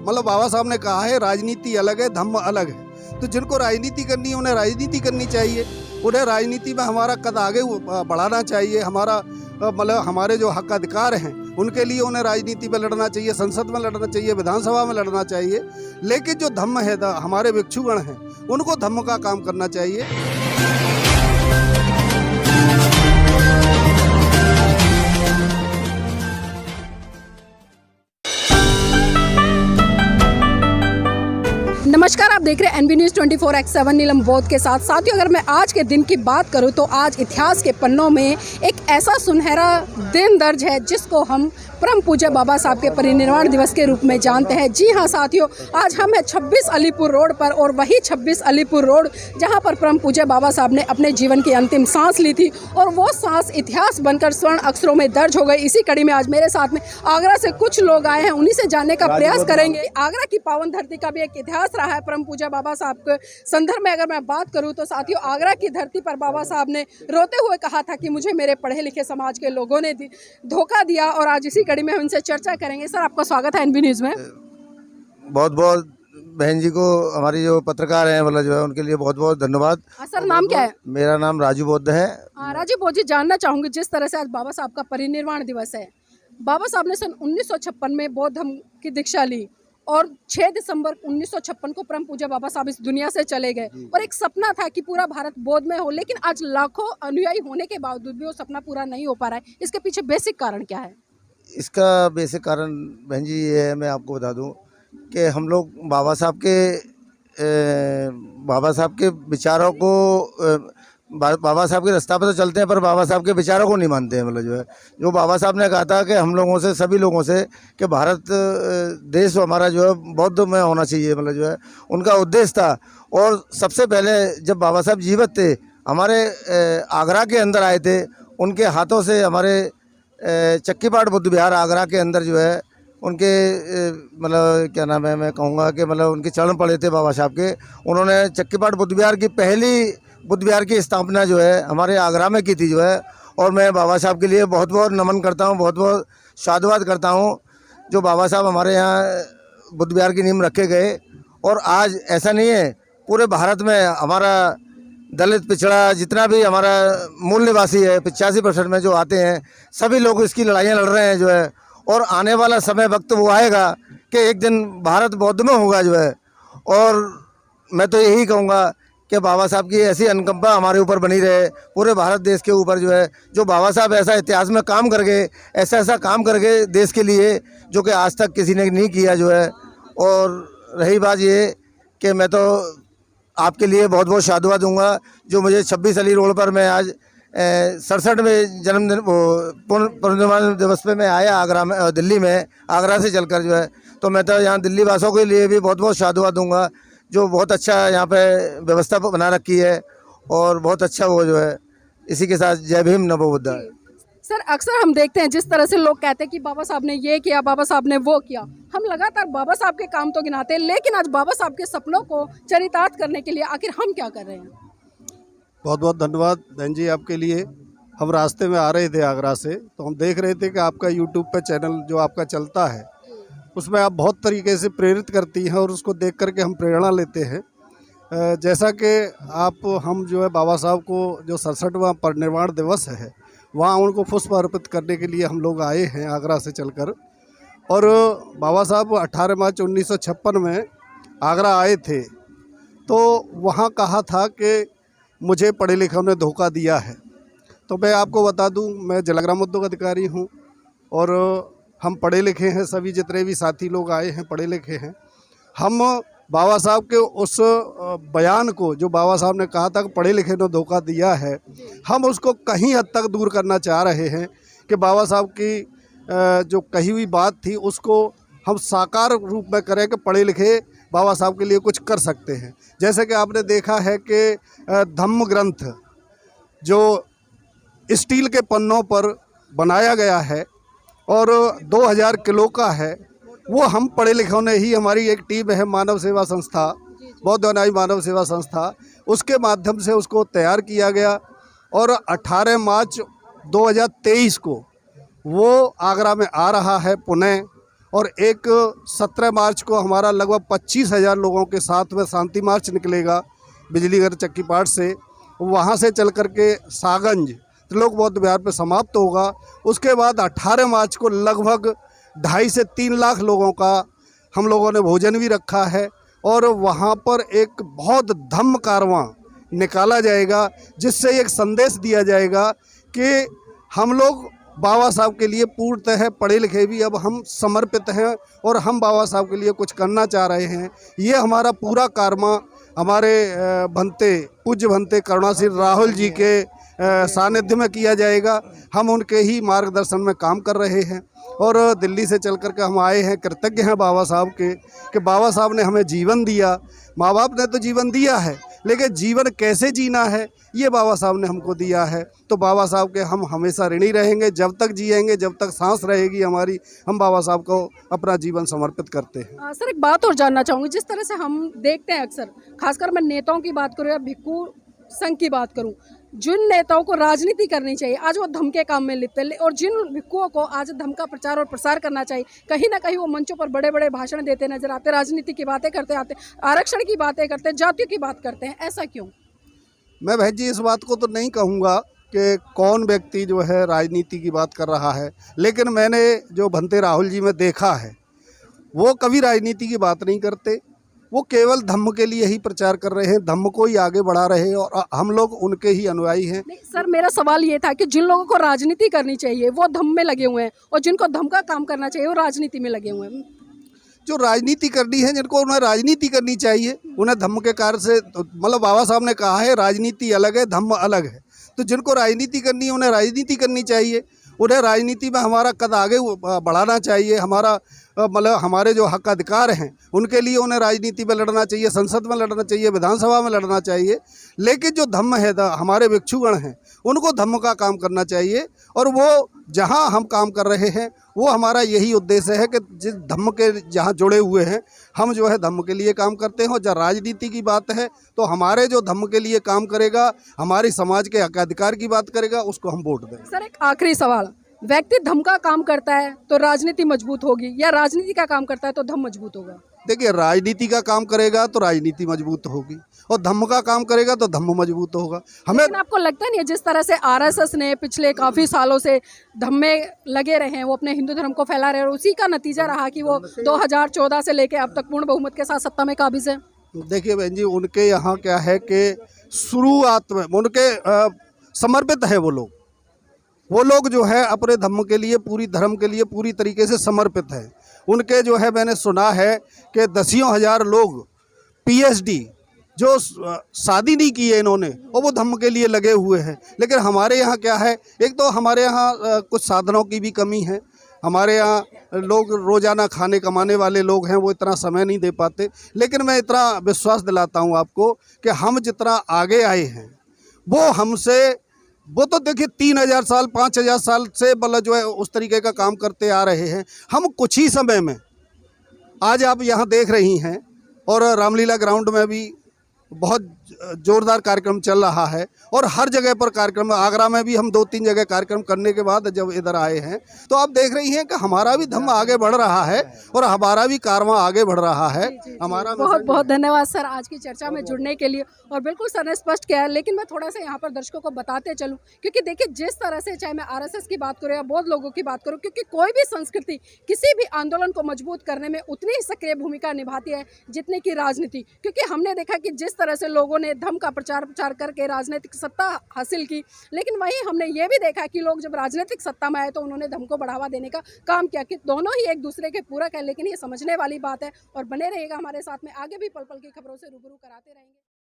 मतलब बाबा साहब ने कहा है राजनीति अलग है, धम्म अलग है। तो जिनको राजनीति करनी है उन्हें राजनीति करनी चाहिए, उन्हें राजनीति में हमारा कद आगे बढ़ाना चाहिए। हमारा मतलब हमारे जो हक अधिकार हैं उनके लिए उन्हें राजनीति में लड़ना चाहिए, संसद में लड़ना चाहिए, विधानसभा में लड़ना चाहिए। लेकिन जो धम्म है, हमारे भिक्षुगण हैं, उनको धम्म का काम करना चाहिए। नमस्कार, आप देख रहे हैं एनबी न्यूज़ 24/7 नीलम बौद्ध के साथ। साथियों, अगर मैं आज के दिन की बात करूं तो आज इतिहास के पन्नों में एक ऐसा सुनहरा दिन दर्ज है जिसको हम परम पूज्य बाबा साहब के परिनिर्वाण दिवस के रूप में जानते हैं। जी हाँ साथियों, आज हम हैं 26 अलीपुर रोड पर, और वही 26 अलीपुर रोड जहां पर परम पूज्य बाबा साहब ने अपने जीवन की अंतिम सांस ली थी, और वो सांस इतिहास बनकर स्वर्ण अक्षरों में दर्ज हो गई। इसी कड़ी में आज मेरे साथ में आगरा से कुछ लोग आए हैं, उन्हीं से जानने का प्रयास करेंगे। आगरा की पावन धरती का भी एक इतिहास रहा है परम पूज्य बाबा साहब के संदर्भ में अगर मैं बात करूं तो साथियों, आगरा की धरती पर बाबा साहब ने रोते हुए कहा था कि मुझे मेरे पढ़े लिखे समाज के लोगों ने धोखा दिया, और आज इसी कड़ी में हम इनसे चर्चा करेंगे। सर, आपका स्वागत है एनबी न्यूज़ में। बहुत बहुत बहन जी को, हमारी जो पत्रकार हैं मतलब जो है, उनके लिए बहुत बहुत धन्यवाद। सर, नाम क्या है? मेरा नाम राजू बौद्ध है। राजू बौद्ध जी, जानना चाहूंगी जिस तरह से आज बाबा साहब का परिनिर्वाण दिवस है, बाबा साहब ने सन 1956 में बौद्ध धर्म की दीक्षा ली, और 6 दिसंबर 1956 को परम पूज्य बाबा साहब इस दुनिया से चले गए, और एक सपना था कि पूरा भारत बौद्ध में हो, लेकिन आज लाखों अनुयायी होने के बावजूद भी वो सपना पूरा नहीं हो पा रहा है। इसके पीछे बेसिक कारण क्या है? इसका बेसिक कारण बहन जी ये है, मैं आपको बता दूं कि हम लोग बाबा साहब के विचारों को, बाबा साहब के रास्ता पर तो चलते हैं पर बाबा साहब के विचारों को नहीं मानते हैं। मतलब जो है, जो बाबा साहब ने कहा था कि हम लोगों से, सभी लोगों से, कि भारत देश हमारा जो है बौद्ध में होना चाहिए, मतलब जो है उनका उद्देश्य था। और सबसे पहले जब बाबा साहब जीवित थे, हमारे आगरा के अंदर आए थे, उनके हाथों से हमारे चक्कीपाट बुद्ध विहार आगरा के अंदर जो है उनके मतलब क्या नाम है, मैं कहूँगा कि मतलब उनके चरण पड़े थे बाबा साहब के। उन्होंने चक्कीपाट बुद्ध विहार की पहली बुद्ध विहार की स्थापना जो है हमारे आगरा में की थी जो है। और मैं बाबा साहब के लिए बहुत बहुत नमन करता हूँ, बहुत बहुत साधुवाद करता हूँ जो बाबा साहब हमारे यहाँ बुद्ध विहार की नींव रखे गए। और आज ऐसा नहीं है, पूरे भारत में हमारा दलित पिछड़ा जितना भी हमारा मूल निवासी है 85% में जो आते हैं, सभी लोग इसकी लड़ाइयाँ लड़ रहे हैं जो है। और आने वाला समय वक्त वो आएगा कि एक दिन भारत बौद्ध में होगा जो है। और मैं तो यही कहूँगा कि बाबा साहब की ऐसी अनुकंपा हमारे ऊपर बनी रहे, पूरे भारत देश के ऊपर जो है। जो बाबा साहब ऐसा इतिहास में काम कर गए, ऐसा काम कर गए देश के लिए जो कि आज तक किसी ने नहीं किया जो है। और रही बात ये कि मैं तो आपके लिए बहुत बहुत साधुवाद दूंगा जो मुझे 26 अली रोड पर मैं आज 67 में जन्मदिन परिनिर्वाण दिवस पे मैं आया आगरा में, दिल्ली में, आगरा से चलकर जो है। तो मैं तो यहाँ दिल्ली वासियों के लिए भी बहुत बहुत साधुवाद दूंगा जो बहुत अच्छा यहाँ पे व्यवस्था बना रखी है, और बहुत अच्छा वो जो है। इसी के साथ जय भीम, नमो बुद्धाय। सर, अक्सर हम देखते हैं जिस तरह से लोग कहते हैं कि बाबा साहब ने ये किया, बाबा साहब ने वो किया। हम लगातार बाबा साहब के काम तो गिनाते हैं, लेकिन आज बाबा साहब के सपनों को चरितार्थ करने के लिए आखिर हम क्या कर रहे हैं? बहुत बहुत धन्यवाद बहन जी आपके लिए। हम रास्ते में आ रहे थे आगरा से, तो हम देख रहे थे कि आपका यूट्यूब पे चैनल जो आपका चलता है उसमें आप बहुत तरीके से प्रेरित करती हैं, और उसको देख करके हम प्रेरणा लेते हैं। जैसा कि हम जो है बाबा साहब को जो 67वां परिनिर्वाण दिवस है, वहाँ उनको पुष्प अर्पित करने के लिए हम लोग आए हैं आगरा से चलकर। और बाबा साहब 18 मार्च 1956 में आगरा आए थे, तो वहाँ कहा था कि मुझे पढ़े लिखों ने धोखा दिया है। तो मैं आपको बता दूं, मैं जलग्राम उद्योग अधिकारी हूं, और हम पढ़े लिखे हैं, सभी जितने भी साथी लोग आए हैं पढ़े लिखे हैं। हम बाबा साहब के उस बयान को, जो बाबा साहब ने कहा था कि पढ़े लिखे ने धोखा दिया है, हम उसको कहीं हद तक दूर करना चाह रहे हैं कि बाबा साहब की जो कही हुई बात थी उसको हम साकार रूप में करें कि पढ़े लिखे बाबा साहब के लिए कुछ कर सकते हैं। जैसे कि आपने देखा है कि धम्म ग्रंथ जो स्टील के पन्नों पर बनाया गया है और 2000 किलो का है, वो हम पढ़े लिखों ने ही, हमारी एक टीम है मानव सेवा संस्था, बौद्ध अनुयायी मानव सेवा संस्था, उसके माध्यम से उसको तैयार किया गया। और 18 मार्च 2023 को वो आगरा में आ रहा है पुणे, और एक 17 मार्च को हमारा लगभग 25,000 लोगों के साथ में शांति मार्च निकलेगा बिजलीघर चक्कीपाट से। वहाँ से चल कर के सागंज त्रिलोक बौद्ध विहार पे समाप्त होगा। उसके बाद 18 मार्च को लगभग 2.5 से 3 लाख लोगों का हम लोगों ने भोजन भी रखा है और वहाँ पर एक बहुत धम्म कारवां निकाला जाएगा, जिससे एक संदेश दिया जाएगा कि हम लोग बाबा साहब के लिए पूर्णतः पढ़े लिखे भी अब हम समर्पित हैं और हम बाबा साहब के लिए कुछ करना चाह रहे हैं। ये हमारा पूरा कारवा हमारे पूज्य भंते करुणासिंह राहुल जी के सानिध्य में किया जाएगा। हम उनके ही मार्गदर्शन में काम कर रहे हैं और दिल्ली से चल कर के हम आए हैं। कृतज्ञ हैं बाबा साहब के कि बाबा साहब ने हमें जीवन दिया। माँ बाप ने तो जीवन दिया है, लेकिन जीवन कैसे जीना है ये बाबा साहब ने हमको दिया है। तो बाबा साहब के हम हमेशा ऋणी रहेंगे। जब तक जिएंगे, जब तक सांस रहेगी हमारी, हम बाबा साहब को अपना जीवन समर्पित करते हैं। सर एक बात और जानना चाहूँगी, जिस तरह से हम देखते हैं अक्सर, खासकर मैं नेताओं की बात करूँ या भिक्खू संघ की बात करूं, जिन नेताओं को राजनीति करनी चाहिए आज वो धम के काम में लिप्त है, और जिन भिक्खुओं को आज धम का प्रचार और प्रसार करना चाहिए, कहीं ना कहीं वो मंचों पर बड़े बड़े भाषण देते नजर आते, राजनीति की बातें करते आते, आरक्षण की बातें करते, जातियों की बात करते हैं। ऐसा क्यों? मैं भाई जी इस बात को तो नहीं कहूँगा कि कौन व्यक्ति जो है राजनीति की बात कर रहा है, लेकिन मैंने जो भंते राहुल जी में देखा है वो कभी राजनीति की बात नहीं करते। वो केवल धम्म के लिए ही प्रचार कर रहे हैं, धम्म को ही आगे बढ़ा रहे हैं और हम लोग उनके ही अनुयायी हैं। नहीं सर, मेरा सवाल ये था कि जिन लोगों को राजनीति करनी चाहिए वो धम्म में लगे हुए हैं और जिनको धम्म का काम करना चाहिए वो राजनीति में लगे हुए हैं। जो राजनीति करनी है, जिनको उन्हें राजनीति करनी चाहिए, उन्हें धम्म के कार्य से, मतलब बाबा साहब ने कहा है राजनीति अलग है, धम्म अलग है। तो जिनको राजनीति करनी है उन्हें राजनीति करनी चाहिए। उन्हें राजनीति में हमारा कद आगे बढ़ाना चाहिए। हमारा मतलब हमारे जो हक अधिकार हैं उनके लिए उन्हें राजनीति में लड़ना चाहिए, संसद में लड़ना चाहिए, विधानसभा में लड़ना चाहिए। लेकिन जो धम्म है, हमारे भिक्षुगण हैं, उनको धम्म का काम करना चाहिए। और वो जहां हम काम कर रहे हैं वो हमारा यही उद्देश्य है कि जिस धम्म के जहां जुड़े हुए हैं हम जो है धम्म के लिए काम करते हैं। और जब राजनीति की बात है तो हमारे जो धम्म के लिए काम करेगा, हमारी समाज के हक अधिकार की बात करेगा, उसको हम वोट दें। सर एक आखिरी सवाल, व्यक्ति धम्म का काम करता है तो राजनीति मजबूत होगी या राजनीति का काम करता है तो धम्म मजबूत होगा? देखिए, राजनीति का काम करेगा तो राजनीति मजबूत होगी और धम्म का काम करेगा तो धम्म मजबूत होगा। हमें आपको लगता नहीं है जिस तरह से आरएसएस ने पिछले काफ़ी सालों से धम्म में लगे रहे हैं, वो अपने हिंदू धर्म को फैला रहे हैं और उसी का नतीजा रहा कि वो 2014 से लेकर अब तक पूर्ण बहुमत के साथ सत्ता में काबिज है? देखिए बहन जी, उनके यहाँ क्या है कि शुरुआत में उनके समर्पित है वो लोग जो है अपने धर्म के लिए, पूरी धर्म के लिए पूरी तरीके से समर्पित है। उनके जो है मैंने सुना है कि 10,000 लोग पीएचडी जो शादी नहीं की है इन्होंने और वो धर्म के लिए लगे हुए हैं। लेकिन हमारे यहाँ क्या है, एक तो हमारे यहाँ कुछ साधनों की भी कमी है। हमारे यहाँ लोग रोज़ाना खाने कमाने वाले लोग हैं, वो इतना समय नहीं दे पाते। लेकिन मैं इतना विश्वास दिलाता हूँ आपको कि हम जितना आगे आए हैं वो तो देखिए 3,000 साल 5,000 साल से मतलब जो है उस तरीके का काम करते आ रहे हैं। हम कुछ ही समय में, आज आप यहाँ देख रही हैं और रामलीला ग्राउंड में भी बहुत जोरदार कार्यक्रम चल रहा है और हर जगह पर कार्यक्रम, आगरा में भी हम 2-3 जगह कार्यक्रम करने के बाद जब इधर आए हैं तो आप देख रही हैं कि हमारा भी धम्म आगे बढ़ रहा है और हमारा भी कारवां आगे बढ़ रहा है। हमारा बहुत बहुत धन्यवाद सर आज की चर्चा में जुड़ने के लिए। और बिल्कुल सर ने स्पष्ट किया है, लेकिन मैं थोड़ा सा यहाँ पर दर्शकों को बताते चलूँ, क्योंकि देखिए जिस तरह से चाहे मैं आरएसएस की बात करूँ या बौद्ध लोगों की बात करूँ, क्योंकि कोई भी संस्कृति किसी भी आंदोलन को मजबूत करने में उतनी ही सक्रिय भूमिका निभाती है जितनी की राजनीति। क्योंकि हमने देखा कि जिस तरह से लोगों ने धर्म का प्रचार करके राजनीतिक सत्ता हासिल की, लेकिन वहीं हमने ये भी देखा कि लोग जब राजनीतिक सत्ता में आए तो उन्होंने धर्म को बढ़ावा देने का काम किया। कि दोनों ही एक दूसरे के पूरक है, लेकिन ये समझने वाली बात है। और बने रहिएगा हमारे साथ में, आगे भी पल पल की खबरों से रूबरू कराते रहेंगे।